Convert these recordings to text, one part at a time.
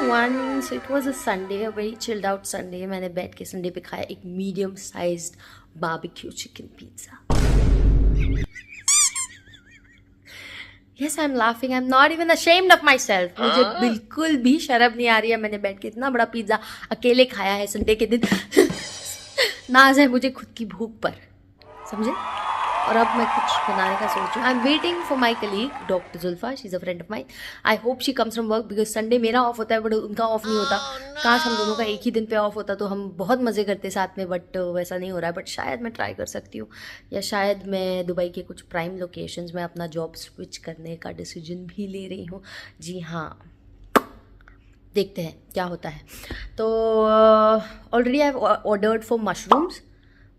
everyone. So it was a Sunday, a very chilled out Sunday. मैंने बैठ के Sunday पे खाया एक medium sized barbecue chicken pizza. Yes, I'm laughing. I'm not even ashamed of myself. मुझे बिल्कुल भी शर्म नहीं आ रही है. मैंने बैठ के इतना बड़ा पिज्जा अकेले खाया है संडे के दिन. नाज है मुझे खुद की भूख पर, समझे. और अब मैं कुछ बनाने का सोच रही हूँ. I am waiting for my colleague doctor Zulfa. She is a friend of mine. I hope she comes from work because Sunday मेरा ऑफ होता है बट उनका ऑफ नहीं होता. काश हम दोनों का एक ही दिन पे ऑफ होता तो हम बहुत मज़े करते साथ में, बट वैसा नहीं हो रहा है. बट शायद मैं ट्राई कर सकती हूँ, या शायद मैं दुबई के कुछ प्राइम लोकेशंस में अपना जॉब स्विच करने का डिसीजन भी ले रही हूँ. जी हाँ, देखते हैं क्या होता है. तो already I ordered for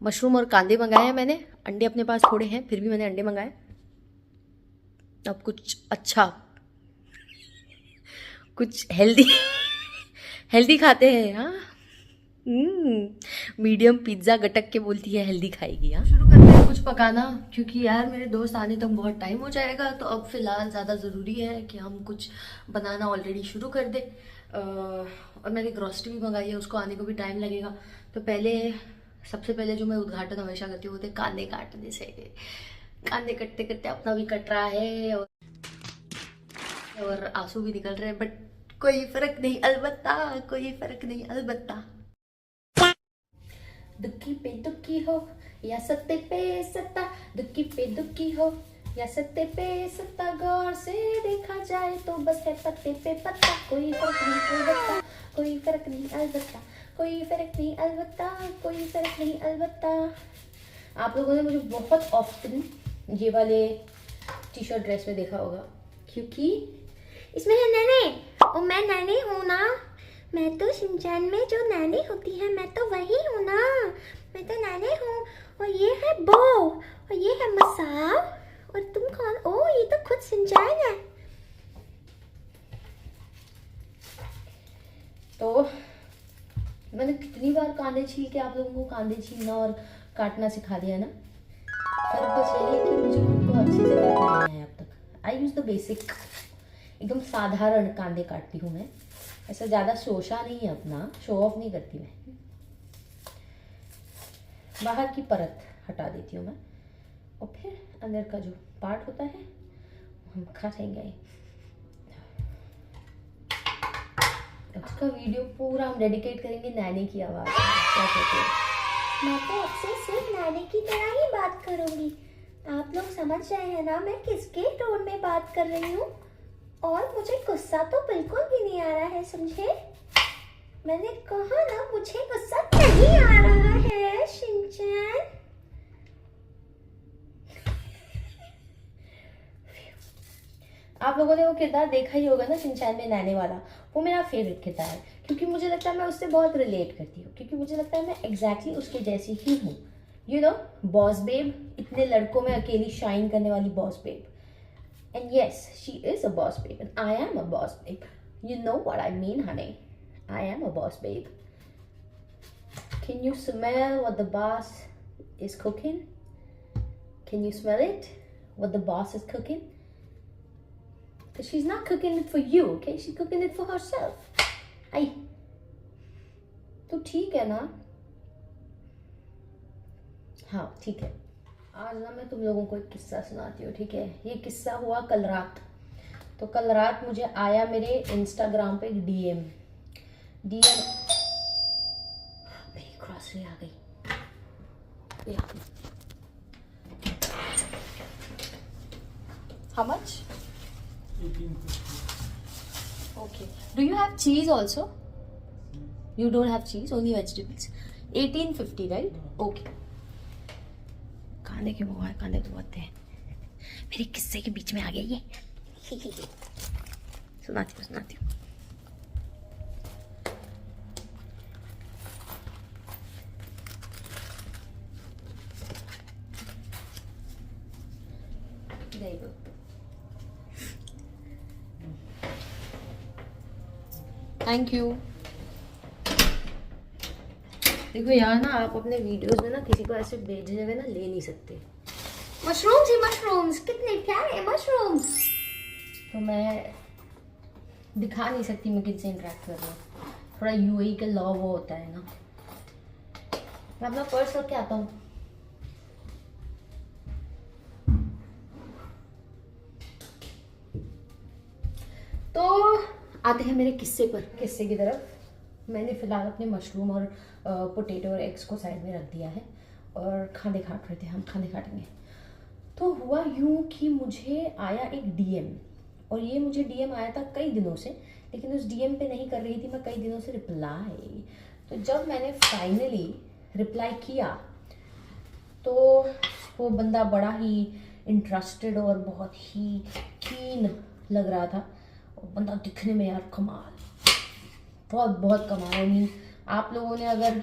mushroom और कांदे मंगाए हैं मैंने. अंडे अपने पास थोड़े हैं फिर भी मैंने अंडे मंगाए. अब कुछ अच्छा कुछ हेल्दी खाते हैं. हाँ, मीडियम पिज्ज़ा गटक के बोलती है हेल्दी खाएगी. हाँ, शुरू करते हैं कुछ पकाना, क्योंकि यार मेरे दोस्त आने तक बहुत टाइम हो जाएगा. तो अब फ़िलहाल ज़्यादा ज़रूरी है कि हम कुछ बनाना ऑलरेडी शुरू कर दें. और मैंने ग्रॉसरी भी मंगाई है, उसको आने को भी टाइम लगेगा. तो सबसे पहले जो मैं उद्घाटन हमेशा करती हूँ वो थे कांदे काटने से. कांदे कटते कटते अपना भी कट रहा है और आंसू भी निकल रहे हैं, बट कोई फर्क नहीं, अलबत्ता कोई फर्क नहीं, अलबत्ता. दुखी पे दुखी हो या सत्ते पे सत्ता, दुखी पे दुखी हो या सत्ते पे सत्ता, गौर से देखा जाए तो बस है पत्ते पे पत्ता. कोई फर्क नहीं अलबत्ता, कोई फर्क नहीं अलबत्ता, कोई फर्क नहीं अलबत्ता, कोई फर्क नहीं अलबत्ता. आप लोगों ने मुझे बहुत ऑफ्टन ये वाले टी शर्ट ड्रेस में देखा होगा, क्योंकि इसमें है नैने. और मैं नैने हूँ ना, मैं तो शिनचैन में जो नैने होती है मैं तो वही हूँ ना. मैं तो नैने हूँ. और ये है बो और ये है मसाव. और तुम कौन? ओ, ये तो खुद शिनचैन है. तो मैंने कितनी बार कांदे छील के आप लोगों को कांदे छीलना और काटना सिखा दिया ना. पर बस यही है कि मुझे खुद को अच्छे से काटना नहीं है अब तक. आई यूज़ द बेसिक, एकदम साधारण कांदे काटती हूँ मैं. ऐसा ज़्यादा शोशा नहीं है, अपना शो ऑफ नहीं करती मैं. बाहर की परत हटा देती हूँ मैं और फिर अंदर का जो पार्ट होता है हम खाएंगे. उसका वीडियो पूरा हम डेडिकेट करेंगे नैनी की आवाज़. क्या कहते हैं? मैं तो आपसे सिर्फ नैनी की तरह ही बात करूंगी. आप लोग समझ रहे हैं ना मैं किसके टोन में बात कर रही हूँ. और मुझे गुस्सा तो बिल्कुल भी नहीं आ रहा है, समझे. मैंने कहा ना मुझे गुस्सा नहीं आ रहा है शिनचैन. आप लोगों ने वो किरदार देखा ही होगा ना शिनचैन में नैने वाला. वो मेरा फेवरेट किरदार है, क्योंकि मुझे लगता है मैं उससे बहुत रिलेट करती हूँ. क्योंकि मुझे लगता है मैं एग्जैक्टली उसके जैसी ही हूँ. यू नो, बॉस बेब, इतने लड़कों में अकेली शाइन करने वाली boss babe. And yes, she is a boss babe and I am a boss babe. You know what I mean honey. I am a boss babe. Can you smell what the boss is cooking? Can you smell it, what the boss is cooking? Because she's not cooking it for you, okay? She's cooking it for herself. आई तो ठीक है ना. हाँ ठीक है. आज ना मैं तुम लोगों को एक किस्सा सुनाती हूँ, ठीक है. ये किस्सा हुआ कल रात. तो कल रात मुझे आया मेरे इंस्टाग्राम पे एक डीएम. मेरी ग्रॉसरी आ गई. How much? 1850. Okay. Do you have cheese also? You don't have cheese, only vegetables. 1850, right? Okay. कांदे के वो है, कांदे तो बहुत हैं. मेरे किस्से के बीच में आ गया ये. सुनाती हूँ. There you go. Thank you. देखो यार ना, आप अपने वीडियोस में ना किसी को ऐसे भेजने में ना ले नहीं सकते. मशरूम्स ही मशरूम्स, कितने प्यारे मशरूम्स. तो मैं दिखा नहीं सकती मैं किनसे इंटरेक्ट कर रही हूँ, थोड़ा यूएई का लॉ वो होता है ना। मैं अपना पर्स रख के आता हूँ। तो आते हैं मेरे किस्से की तरफ। मैंने फ़िलहाल अपने मशरूम और पोटैटो और एग्स को साइड में रख दिया है और खाने काट रहे थे, हम खाने काटेंगे। तो हुआ यूँ कि मुझे आया एक डीएम, और ये मुझे डीएम आया था कई दिनों से, लेकिन उस डीएम पे नहीं कर रही थी मैं कई दिनों से रिप्लाई। तो जब मैंने फाइनली रिप्लाई किया तो वो बंदा बड़ा ही इंटरेस्टेड और बहुत ही कीन लग रहा था। और बंदा दिखने में यार कमाल, बहुत बहुत कमाल। आई मीन आप लोगों ने अगर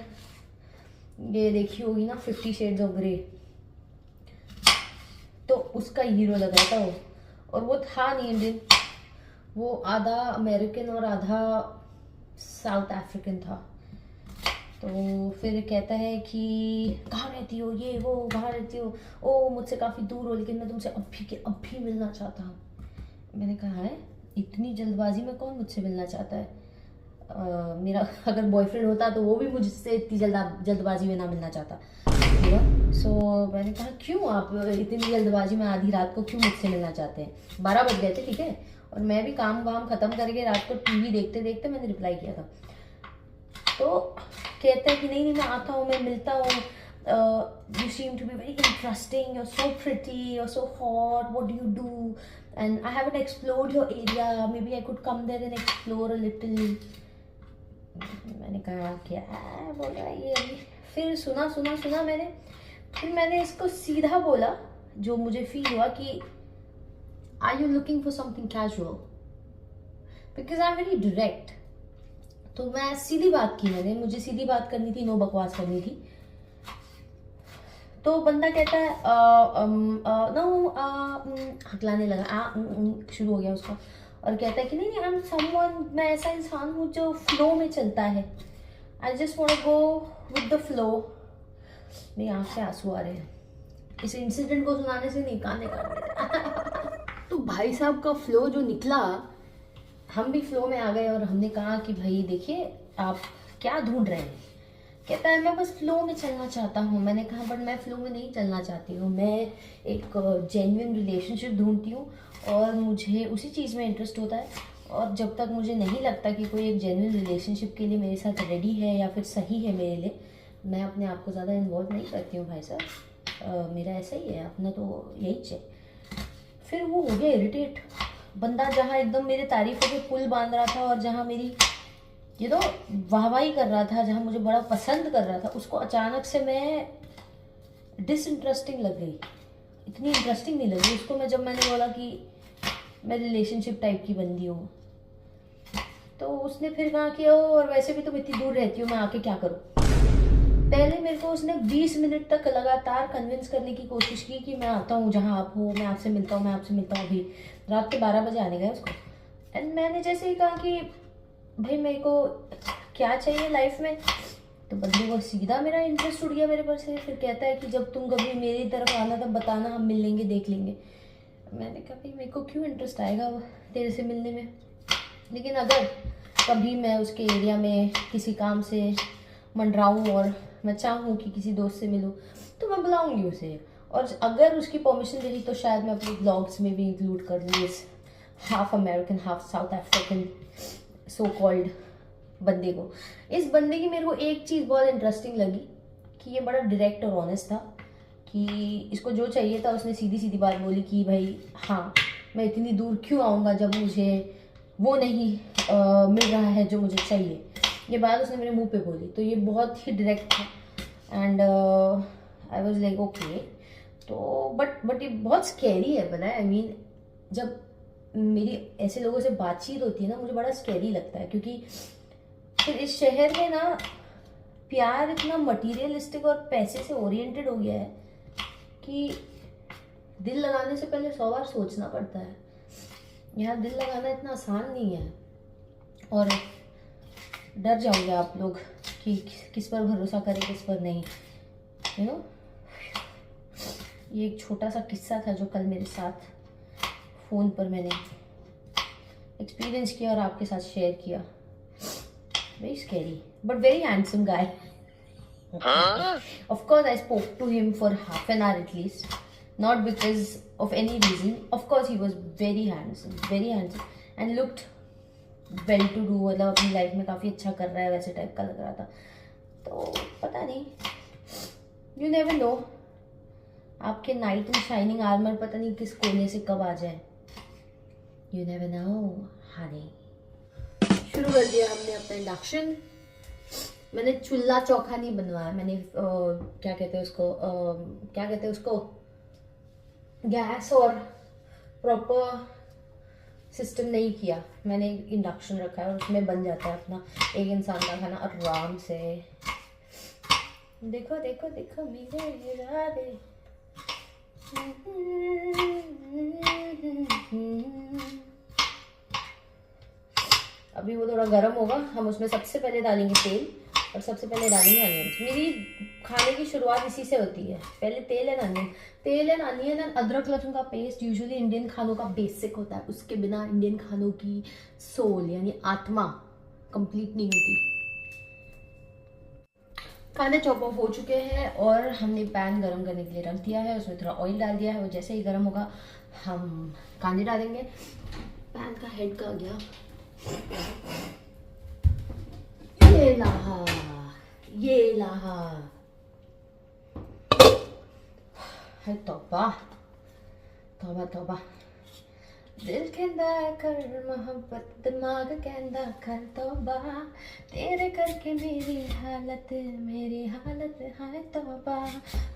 ये देखी होगी ना 50 शेड्स ऑफ ग्रे, तो उसका हीरो लग रहा था वो। और वो था नहीं इंडियन, वो आधा अमेरिकन और आधा साउथ अफ्रीकन था। तो फिर कहता है कि कहाँ रहती हो, ये वो, कहाँ रहती हो, ओ मुझसे काफ़ी दूर हो, लेकिन मैं तुमसे अभी के अभी मिलना चाहता हूँ। मैंने कहा है इतनी जल्दबाजी में कौन मुझसे मिलना चाहता है? मेरा अगर बॉयफ्रेंड होता तो वो भी मुझसे इतनी जल्दबाजी में ना मिलना चाहता। सो मैंने कहा क्यों आप इतनी जल्दबाजी में आधी रात को क्यों मुझसे मिलना चाहते हैं? 12 बज गए थे, ठीक है, और मैं भी काम वाम ख़त्म करके रात को टीवी देखते देखते मैंने रिप्लाई किया था। तो कहता है कि नहीं मैं आता हूँ, मैं मिलता हूँ, you seem to be very interesting, you're so pretty, you're so hot, what do you do, and I haven't explored your area, maybe I could come there and explore a little. मैंने कहा क्या बोल रहा है ये अभी? फिर सुना मैंने, फिर मैंने इसको सीधा बोला जो मुझे फील हुआ कि are you looking for something casual, because I am very direct. तो मैं सीधी बात की, मैंने मुझे सीधी बात करनी थी, नो बकवास करनी थी। तो बंदा कहता है नो, हकलाने लगा, शुरू हो गया उसका, और कहता है कि नहीं आई एम समवन, मैं ऐसा इंसान हूँ जो फ्लो में चलता है, I just want to go with the flow. मेरी आँख से आंसू आ रहे हैं इस इंसिडेंट को सुनाने से, नहीं काने काट। तो भाई साहब का फ्लो जो निकला, हम भी फ्लो में आ गए और हमने कहा कि भाई देखिए आप क्या ढूंढ रहे हैं? कहता है मैं बस फ्लो में चलना चाहता हूँ। मैंने कहा बट मैं फ्लो में नहीं चलना चाहती हूँ, मैं एक जेन्युइन रिलेशनशिप ढूंढती हूँ और मुझे उसी चीज़ में इंटरेस्ट होता है। और जब तक मुझे नहीं लगता कि कोई एक जेन्युइन रिलेशनशिप के लिए मेरे साथ रेडी है या फिर सही है मेरे लिए, मैं अपने आप को ज़्यादा इन्वॉल्व नहीं करती हूँ भाई साहब। मेरा ऐसा ही है, अपना तो यही चाहिए। फिर वो हो गया इरिटेट। बंदा जहाँ एकदम मेरे तारीफ़ों के पुल बांध रहा था और जहाँ मेरी ये तो वाहवाही कर रहा था, जहाँ मुझे बड़ा पसंद कर रहा था, उसको अचानक से मैं डिसइंटरेस्टिंग लग गई। इतनी इंटरेस्टिंग नहीं लगी उसको मैं, जब मैंने बोला कि मैं रिलेशनशिप टाइप की बंदी हूँ। तो उसने फिर कहा कि ओ और वैसे भी तुम इतनी दूर रहती हो, मैं आके क्या करूँ? पहले मेरे को उसने 20 मिनट तक लगातार कन्विंस करने की कोशिश की कि मैं आता हूँ जहाँ आप हो, मैं आपसे मिलता हूँ, मैं आपसे मिलता हूँ। अभी रात के 12 बजे आने गए उसको। एंड मैंने जैसे ही कहा कि भाई मेरे को क्या चाहिए लाइफ में, तो बंदे को सीधा मेरा इंटरेस्ट उड़ गया मेरे पर से। फिर कहता है कि जब तुम कभी मेरी तरफ आना तब बताना, हम मिल लेंगे, देख लेंगे। मैंने कहा भाई मेरे को क्यों इंटरेस्ट आएगा तेरे से मिलने में, लेकिन अगर कभी मैं उसके एरिया में किसी काम से मंडराऊँ और मैं चाहूँ कि किसी दोस्त से मिलूँ तो मैं बुलाऊँगी उसे। और अगर उसकी परमिशन दे दी तो शायद मैं अपने ब्लॉग्स में भी इंक्लूड कर दूँ इस half American half south African so called बंदे को। इस बंदे की मेरे को एक चीज़ बहुत इंटरेस्टिंग लगी कि ये बड़ा डायरेक्ट और ऑनेस्ट था, कि इसको जो चाहिए था उसने सीधी सीधी बात बोली कि भाई हाँ मैं इतनी दूर क्यों आऊँगा जब मुझे वो नहीं मिल रहा है जो मुझे चाहिए। ये बात उसने मेरे मुंह पे बोली, तो ये बहुत ही डायरेक्ट था। And I was like okay. तो बट ये बहुत स्कैरी है, पता है। आई मीन जब मेरी ऐसे लोगों से बातचीत होती है ना, मुझे बड़ा स्कैरी लगता है, क्योंकि फिर इस शहर में ना प्यार इतना मटीरियलिस्टिक और पैसे से ओरिएंटेड हो गया है कि दिल लगाने से पहले 100 बार सोचना पड़ता है। यहाँ दिल लगाना इतना आसान नहीं है, और डर जाओगे आप लोग कि किस पर भरोसा करें किस पर नहीं। यू नो, ये एक छोटा सा किस्सा था जो कल मेरे साथ फ़ोन पर मैंने एक्सपीरियंस किया और आपके साथ शेयर किया। Very scary but very handsome guy. Of course, I spoke to him for half an hour at least, not because of any reason. Of course, he was very handsome, and looked well to do. मतलब अपनी life में काफ़ी अच्छा कर रहा है, वैसे type का लग रहा था। तो पता नहीं, you never know, आपके नाइट में शाइनिंग आर्मर पता नहीं किस कोने से कब आ जाए। You never know, honey. शुरू कर दिया हमने अपना इंडक्शन। मैंने चूल्हा चौखा नहीं बनवाया, मैंने क्या कहते हैं उसको गैस और प्रॉपर सिस्टम नहीं किया। मैंने इंडक्शन रखा है और उसमें बन जाता है अपना एक इंसान का खाना आराम से। देखो देखो देखो मेरे इरादे। अभी वो थोड़ा गर्म होगा, हम उसमें सबसे पहले डालेंगे तेल और सबसे पहले डालेंगे अनियंस। मेरी खाने की शुरुआत इसी से होती है, पहले तेल एंड अनियन एंड अदरक लहसुन का पेस्ट यूजुअली इंडियन खानों का बेसिक होता है। उसके बिना इंडियन खानों की सोल यानी आत्मा कंप्लीट नहीं होती। खाने चॉप ऑफ हो चुके हैं और हमने पैन गरम करने के लिए रख दिया है, उसमें थोड़ा ऑयल डाल दिया है। वो जैसे ही गरम होगा हम कांदे डालेंगे। पैन का हेड का गया, ये लहा है। तौबा तौबा तौबा, दिल कहंदा कर मोहब्बत, दिमाग कहंदा कर तौबा, तेरे करके मेरी हालत हाय तौबा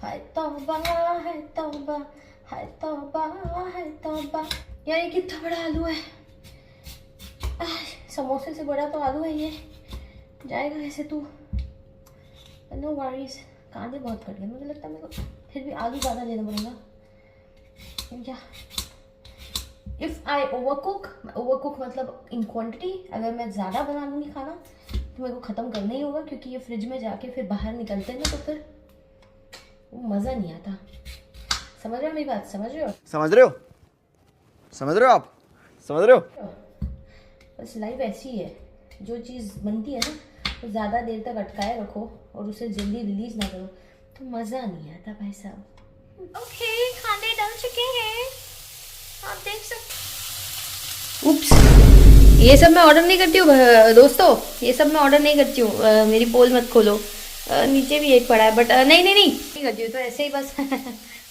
हाय तौबा हाय तौबा हाय तौबा हाय तौबा। यार ये कितना बड़ा आलू है, समोसे से बड़ा तो आलू है ये, जाएगा कैसे तू। नो वरीज, कांदे बहुत कट गए, मुझे लगता है मेरे को फिर भी आलू ज़्यादा लेना पड़ेगा क्या। इफ़ आई ओवरकुक मतलब इन क्वांटिटी, अगर मैं ज़्यादा बना लूँगी खाना तो मेरे को ख़त्म करना ही होगा, क्योंकि ये फ्रिज में जाके फिर बाहर निकलते ना तो फिर वो मज़ा नहीं आता। समझ रहे हो मेरी बात? समझ रहे हो आप? बस लाइफ ऐसी है, जो चीज़ बनती है ना तो ज़्यादा देर तक अटकाए रखो और उसे जल्दी रिलीज ना करो तो मज़ा नहीं आता भाई साहब। ओके, खाने डल चुके हैं, आप देख सकते। उप्स, ये सब मैं ऑर्डर नहीं करती हूँ दोस्तों, ये सब मैं ऑर्डर नहीं करती हूँ। मेरी पोल मत खोलो, नीचे भी एक पड़ा है बट नहीं करती हूँ, तो ऐसे ही बस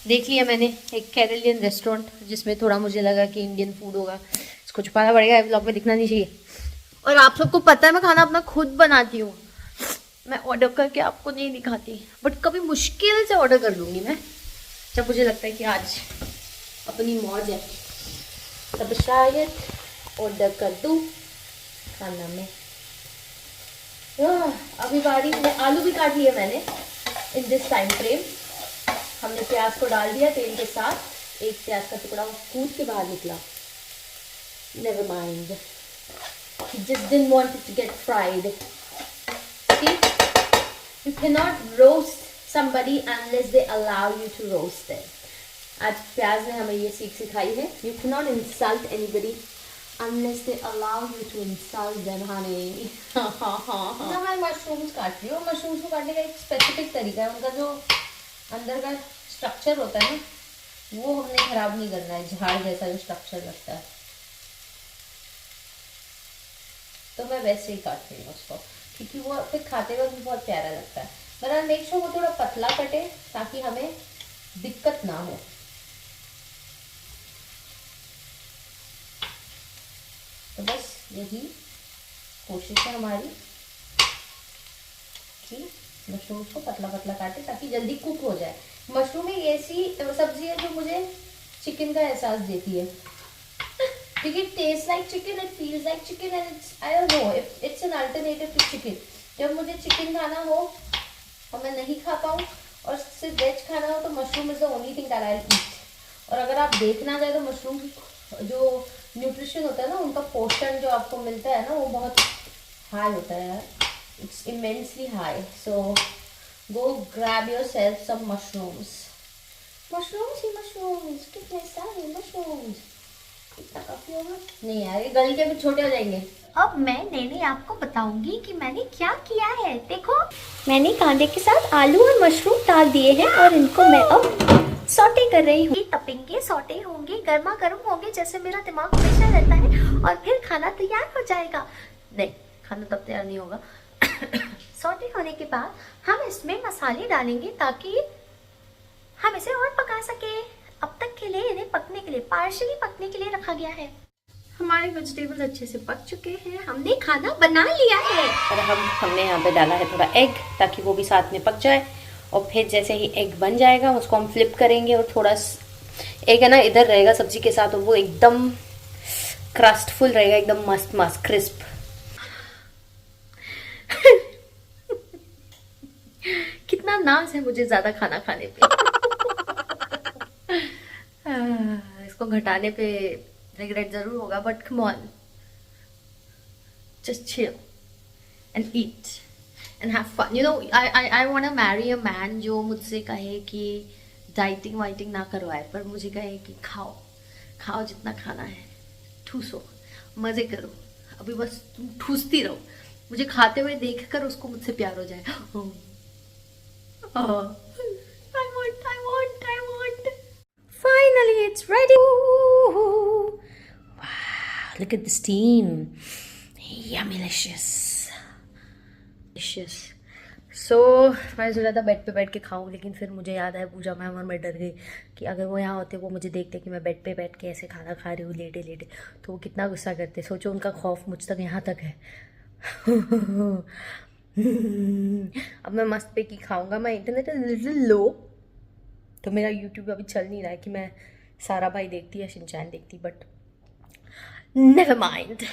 देख लिया मैंने एक केरलियन रेस्टोरेंट जिसमें थोड़ा मुझे लगा कि इंडियन फूड होगा, इसको छुपाना पड़ेगा, ब्लॉग में दिखना नहीं चाहिए। और आप सबको पता है मैं खाना अपना खुद बनाती हूँ, मैं ऑर्डर करके आपको नहीं दिखाती, बट कभी मुश्किल से ऑर्डर कर लूँगी मैं, जब मुझे लगता है कि आज अपनी मौज है तब शायद ऑर्डर कर दूँ खाना में। अभी बारी में आलू भी काट लिया मैंने इन दिस टाइम फ्रेम। हमने प्याज को डाल दिया तेल के साथ, एक प्याज का टुकड़ा कूद के बाहर निकला। Never mind, he just didn't want it to get fried. See, you cannot roast somebody unless they allow you to roast them. आज प्याज ने हमें ये सीख सिखाई है, you cannot insult anybody unless they allow you to insult them, honey. ना मैं मशरूम्स काट रही हूँ, मशरूम्स को काटने का एक स्पेसिफिक तरीका है, उनका जो अंदर का स्ट्रक्चर होता है ना वो हमने खराब नहीं करना है, झाड़ जैसा जो स्ट्रक्चर लगता है, तो मैं वैसे ही काट रही हूँ उसको, क्योंकि वो फिर खाते वक्त भी बहुत प्यारा लगता है। बट आई मेक श्योर वो थोड़ा पतला कटे ताकि हमें दिक्कत ना हो। तो बस यही कोशिश है हमारी कि मशरूम को पतला पतला काटे ताकि जल्दी कुक हो जाए। मशरूम एक ऐसी सब्जी है जो मुझे चिकन का एहसास देती है, because it tastes like chicken, it feels like chicken, and it's, I don't know, it's an alternative to chicken. जब मुझे चिकन खाना हो और मैं नहीं खा पाऊँ और सिर्फ वेज खाना हो तो mushroom is the only thing that I eat. और अगर आप देखना जाए तो मशरूम की जो न्यूट्रिशन होता है ना, उनका पोषण जो आपको मिलता है ना वो बहुत हाई होता है, it's immensely high. So go grab yourself some mushrooms, कितने सारे मशरूम्स। इतना काफी होगा? नहीं यार, ये गल के भी छोटे हो जाएंगे। अब मैंने आपको बताऊंगी कि मैंने क्या किया है। देखो, मैंने कांदे के साथ आलू और मशरूम डाल दिए हैं और इनको मैं अब सौटे कर रही हूँ। तपेंगे, सौटे होंगे, गर्मा गर्म होंगे जैसे मेरा दिमाग हमेशा रहता है, और फिर खाना तैयार हो जाएगा। नहीं, खाना तब तैयार नहीं होगा। सौटे होने के बाद हम इसमें मसाले डालेंगे ताकि हम इसे और पका सके। अब तक के लिए इन्हें पकने के लिए, पार्शली पकने के लिए रखा गया है। हमारे वेजिटेबल्स अच्छे से पक चुके हैं, हमने खाना बना लिया है। और हमने यहाँ पे डाला है थोड़ा एग ताकि वो भी साथ में पक जाए। और फिर जैसे ही एग बन जाएगा उसको हम फ्लिप करेंगे, और थोड़ा एग है ना इधर रहेगा सब्जी के साथ, और वो एकदम क्रस्टफुल रहेगा, एकदम मस्त मस्त क्रिस्प। कितना नाज है मुझे ज्यादा खाना खाने पे। इसको घटाने पे रिग्रेट जरूर होगा, but come on, just chill and eat and have fun. You know, I want to marry a man जो मुझसे कहे कि डाइटिंग वाइटिंग ना करवाए, पर मुझे कहे कि खाओ खाओ जितना खाना है, ठूसो, मजे करो, अभी बस तुम ठूसती रहो, मुझे खाते हुए देखकर उसको मुझसे प्यार हो जाए। I want. Finally, it's ready. Wow, look at the steam. Yummylicious. So, मैंने सोचा था बेड पे बैठ के खाऊं, लेकिन फिर मुझे याद आया पूजा मैम, और मैं डर गई कि अगर वो यहाँ होते, वो मुझे देखते कि मैं बेड पे बैठ के ऐसे खाना खा रही हूँ लेटे लेटे, तो वो कितना गुस्सा करते। सोचो उनका खौफ मुझ तक यहाँ तक है। अब मैं मस्त पे की खाऊंगा। मैं इंटरनेट लिटिल लो, तो मेरा यूट्यूब अभी चल नहीं रहा है कि मैं सारा भाई देखती या शिनचैन देखती, बट नेवर माइंड।